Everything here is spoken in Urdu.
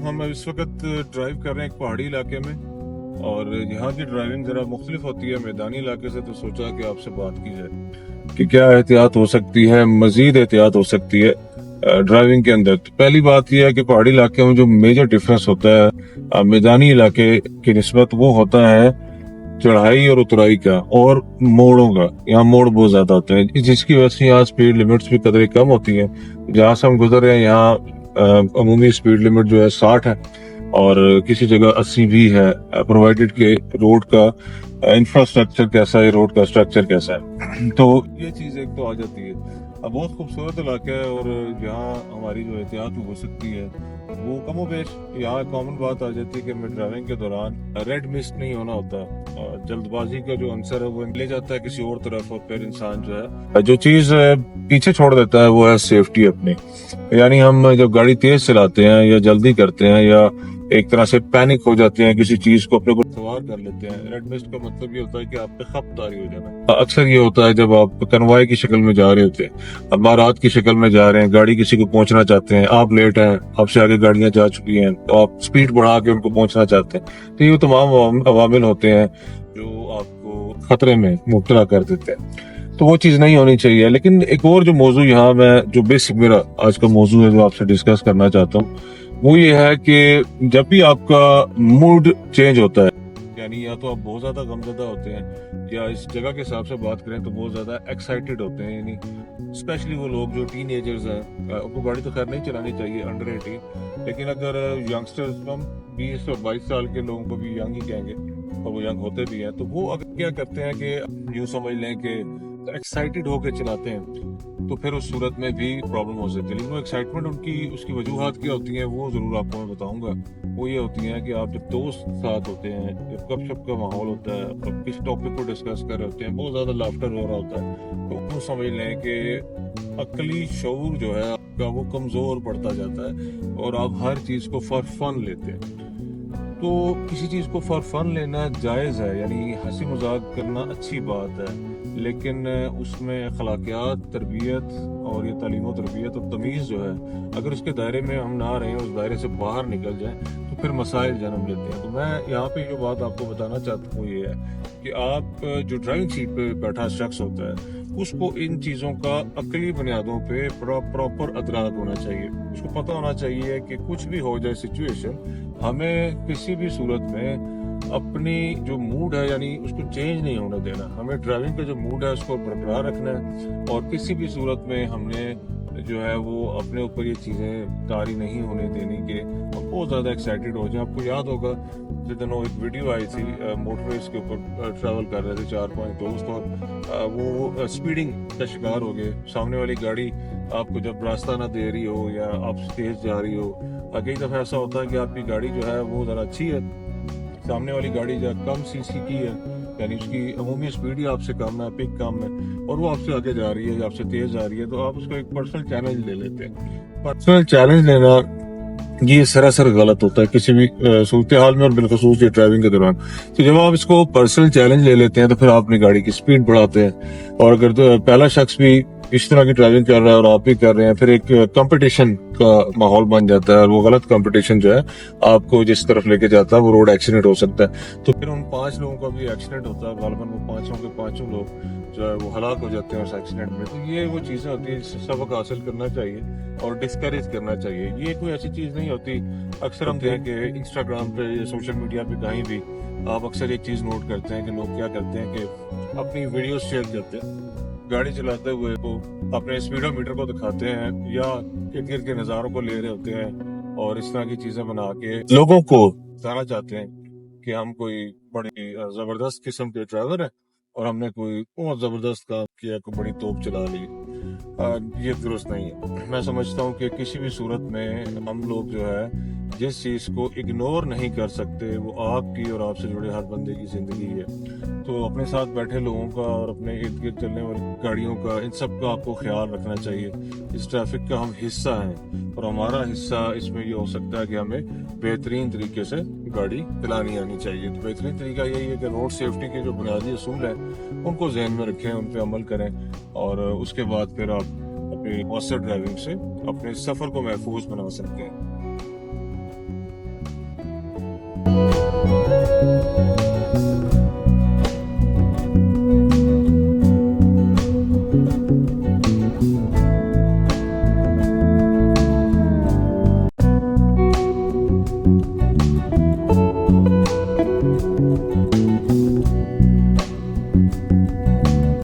ہم اس وقت ڈرائیو کر رہے ہیں ایک پہاڑی علاقے میں، اور یہاں کی ڈرائیونگ ذرا مختلف ہوتی ہے میدانی علاقے سے، تو سوچا کہ آپ سے بات کی جائے کہ کیا احتیاط ہو سکتی ہے، مزید احتیاط ہو سکتی ہے ڈرائیونگ کے اندر۔ تو پہلی بات یہ ہے کہ پہاڑی علاقے میں جو میجر ڈفرنس ہوتا ہے میدانی علاقے کی نسبت، وہ ہوتا ہے چڑھائی اور اترائی کا اور موڑوں کا۔ یہاں موڑ بہت زیادہ ہوتے ہیں، جس کی وجہ سے یہاں سپیڈ لیمٹس بھی قدرے کم ہوتی ہیں۔ جہاں سے ہم گزر رہے ہیں یہاں عمومی سپیڈ لمٹ جو ہے 60 ہے، اور کسی جگہ 80 بھی ہے، پرووائڈڈ کہ روڈ کا انفراسٹرکچر کیسا ہے، روڈ کا اسٹرکچر کیسا ہے۔ تو یہ چیز ایک تو آ جاتی ہے۔ اب بہت خوبصورت علاقہ ہے، اور جہاں ہماری جو احتیاط ہو سکتی ہے وہ کم و بیش یہاں کامن بات آ جاتی ہے کہ ہمیں ڈرائیونگ کے دوران ریڈ مسٹ نہیں ہونا ہوتا، اور جلد بازی کا جو عنصر ہے وہ لے جاتا ہے کسی اور طرف، اور پھر انسان جو ہے جو چیز پیچھے چھوڑ دیتا ہے وہ ہے سیفٹی اپنی۔ یعنی ہم جب گاڑی تیز چلاتے ہیں یا جلدی کرتے ہیں یا ایک طرح سے پینک ہو جاتے ہیں، کسی چیز کو اپنے اوپر سوار کر لیتے ہیں، ریڈ مسٹ کا مطلب یہ ہوتا ہے کہ آپ پہ خط طاری ہو جانا۔ اکثر یہ ہوتا ہے جب آپ کنوائے کی شکل میں جا رہے ہوتے ہیں، اب بارات کی شکل میں جا رہے ہیں، گاڑی کسی کو پہنچنا چاہتے ہیں، آپ لیٹ ہیں، آپ سے آگے گاڑیاں جا چکی ہیں، تو آپ سپیڈ بڑھا کے ان کو پہنچنا چاہتے ہیں۔ تو یہ تمام عوامل ہوتے ہیں جو آپ کو خطرے میں مبتلا کر دیتے ہیں، تو وہ چیز نہیں ہونی چاہیے۔ لیکن ایک اور جو موضوع یہاں میں جو بیسک میرا آج کا موضوع ہے جو آپ سے ڈسکس کرنا چاہتا ہوں، وہ یہ ہے کہ جب بھی آپ کا موڈ چینج ہوتا ہے، یعنی یا تو آپ بہت زیادہ غمزدہ ہوتے ہیں، یا اس جگہ کے حساب سے بات کریں تو بہت زیادہ ایکسائٹیڈ ہوتے ہیں، یعنی اسپیشلی وہ لوگ جو ٹین ایجرز ہیں، ان کو گاڑی تو خیر نہیں چلانی چاہیے انڈر 18، لیکن اگر ینگسٹرز، ہم 20 اور 22 سال کے لوگوں کو بھی ینگ ہی کہیں گے، اور وہ ینگ ہوتے بھی ہیں، تو وہ اگر کیا کرتے ہیں کہ یوں سمجھ لیں کہ ایکسائٹیڈ ہو کے چلاتے ہیں، تو پھر اس صورت میں بھی پرابلم ہو سکتی ہے۔ لیکن وہ ایکسائٹمنٹ ان کی اس کی وجوہات کیا ہوتی ہیں وہ ضرور آپ کو میں بتاؤں گا۔ وہ یہ ہوتی ہیں کہ آپ جب دوست ساتھ ہوتے ہیں، جب گپ شپ کا ماحول ہوتا ہے، اب کس ٹاپک کو ڈسکس کر رہے ہوتے ہیں، بہت زیادہ لافٹر ہو رہا ہوتا ہے، تو وہ سمجھ لیں کہ عقلی شعور جو ہے آپ کا وہ کمزور پڑتا جاتا ہے، اور آپ ہر چیز کو فار فن لیتے ہیں۔ تو کسی چیز کو فار فن لینا جائز ہے، یعنی ہنسی مذاق کرنا اچھی بات ہے، لیکن اس میں اخلاقیات، تربیت اور یہ تعلیم و تربیت اور تمیز جو ہے، اگر اس کے دائرے میں ہم نہ رہیں، اس دائرے سے باہر نکل جائیں، تو پھر مسائل جنم لیتے ہیں۔ تو میں یہاں پہ جو بات آپ کو بتانا چاہتا ہوں وہ یہ ہے کہ آپ جو ڈرائیونگ سیٹ پہ بیٹھا شخص ہوتا ہے، اس کو ان چیزوں کا عقلی بنیادوں پہ پراپر ادراک ہونا چاہیے۔ اس کو پتہ ہونا چاہیے کہ کچھ بھی ہو جائے سچویشن، ہمیں کسی بھی صورت میں اپنی جو موڈ ہے یعنی اس کو چینج نہیں ہونے دینا، ہمیں ڈرائیونگ کا جو موڈ ہے اس کو برقرار رکھنا ہے، اور کسی بھی صورت میں ہم نے جو ہے وہ اپنے اوپر یہ چیزیں طاری نہیں ہونے دینی کہ ہم بہت زیادہ ایکسائٹیڈ ہو جائیں۔ آپ کو یاد ہوگا پچھلے دنوں ایک ویڈیو آئی تھی، موٹر ویز کے اوپر ٹریول کر رہے تھے 4-5 دوست، اور وہ سپیڈنگ کا شکار ہو گئے۔ سامنے والی گاڑی آپ کو جب راستہ نہ دے رہی ہو یا آپ تیز جا رہی ہو، کئی دفعہ ایسا ہوتا ہے کہ آپ کی گاڑی جو ہے وہ ذرا اچھی ہے، سامنے والی گاڑی جو کم سی سی کی ہے، یعنی اس کی عمومی سپیڈ ہی آپ سے کم ہے، پک کم ہے، اور وہ آپ سے آگے جا رہی ہے یا آپ سے تیز جا رہی ہے، تو آپ اس کو ایک پرسنل چیلنج لے لیتے ہیں۔ پرسنل چیلنج لینا یہ سراسر غلط ہوتا ہے کسی بھی صورتحال میں، اور بالخصوص یہ ڈرائیونگ کے دوران۔ تو جب آپ اس کو پرسنل چیلنج لے لیتے ہیں تو پھر آپ اپنی گاڑی کی سپیڈ بڑھاتے ہیں، اور اگر پہلا شخص بھی اس طرح کی ڈرائیونگ کر رہا ہے اور آپ بھی کر رہے ہیں، پھر ایک کمپٹیشن کا ماحول بن جاتا ہے، اور وہ غلط کمپٹیشن جو ہے آپ کو جس طرف لے کے جاتا ہے وہ روڈ ایکسیڈنٹ ہو سکتا ہے۔ تو پھر ان 5 لوگوں کا بھی ایکسیڈنٹ ہوتا ہے، غالباً وہ 5 لوگ جو ہے وہ ہلاک ہو جاتے ہیں اس ایکسیڈنٹ میں۔ تو یہ وہ چیزیں ہوتی ہیں جس سے سبق حاصل کرنا چاہیے اور ڈسکریج کرنا چاہیے۔ یہ کوئی ایسی چیز نہیں ہوتی، اکثر ہم دیکھیں کہ انسٹاگرام پہ یا سوشل میڈیا پہ کہیں بھی آپ اکثر ایک چیز نوٹ کرتے ہیں کہ لوگ کیا کرتے ہیں کہ اپنی ویڈیوز شیئر کرتے ہیں، گاڑی چلاتے ہوئے کو اپنے اسپیڈو میٹر کو دکھاتے ہیں یا ارد گرد کے نظاروں کو لے رہے ہوتے ہیں، اور اس طرح کی چیزیں بنا کے لوگوں کو بتانا چاہتے ہیں کہ ہم کوئی بڑی زبردست قسم کے ڈرائیور ہیں، اور ہم نے کوئی بہت زبردست کام کیا، کوئی بڑی توپ چلا لی۔ یہ درست نہیں ہے۔ میں سمجھتا ہوں کہ کسی بھی صورت میں ہم لوگ جو ہے جس چیز کو اگنور نہیں کر سکتے وہ آپ کی اور آپ سے جڑے ہر بندے کی زندگی ہے۔ تو اپنے ساتھ بیٹھے لوگوں کا اور اپنے ارد گرد چلنے والی گاڑیوں کا، ان سب کا آپ کو خیال رکھنا چاہیے۔ اس ٹریفک کا ہم حصہ ہیں، اور ہمارا حصہ اس میں یہ ہو سکتا ہے کہ ہمیں بہترین طریقے سے گاڑی چلانی آنی چاہیے۔ تو بہترین طریقہ یہی ہے کہ روڈ سیفٹی کے جو بنیادی اصول ہیں ان کو ذہن میں رکھیں، ان پہ عمل کریں، اور اس کے بعد پھر آپ اپنی مؤثر ڈرائیونگ سے اپنے سفر کو محفوظ بنا سکتے ہیں۔